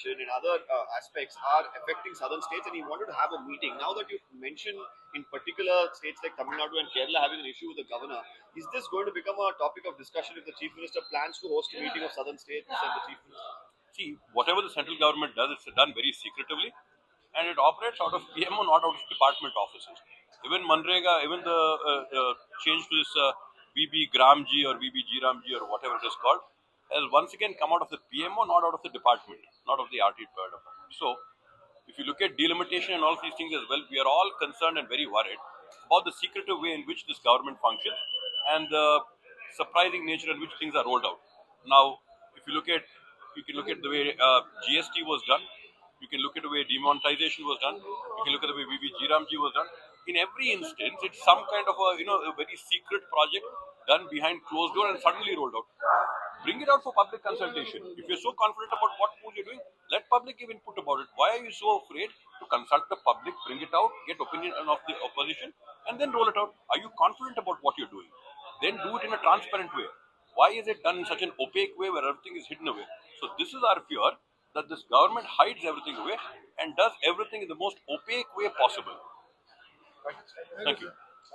demonetization and other aspects are affecting southern states, and he wanted to have a meeting. Now that you've mentioned in particular states like Tamil Nadu and Kerala having an issue with the governor, is this going to become a topic of discussion if the chief minister plans to host a meeting of southern states and the chief minister? See, whatever the central government does, it's done very secretively, and it operates out of PMO, not out of department offices. Even Manrega, even the change to this VB Gramji or VB Gramji or whatever it is called, has once again come out of the PMO, not out of the department, not of the RT department. So, if you look at delimitation and all these things as well, we are all concerned and very worried about the secretive way in which this government functions and the surprising nature in which things are rolled out. Now, if you look at, you can look at the way GST was done. You can look at the way demonetization was done. You can look at the way VV Ramji was done. In every instance, it's some kind of a very secret project done behind closed door and suddenly rolled out. Bring it out for public consultation. If you're so confident about what moves you're doing, let public give input about it. Why are you so afraid to consult the public, bring it out, get opinion of the opposition, and then roll it out? Are you confident about what you're doing? Then do it in a transparent way. Why is it done in such an opaque way where everything is hidden away? So this is our fear, that this government hides everything away and does everything in the most opaque way possible. Thank you.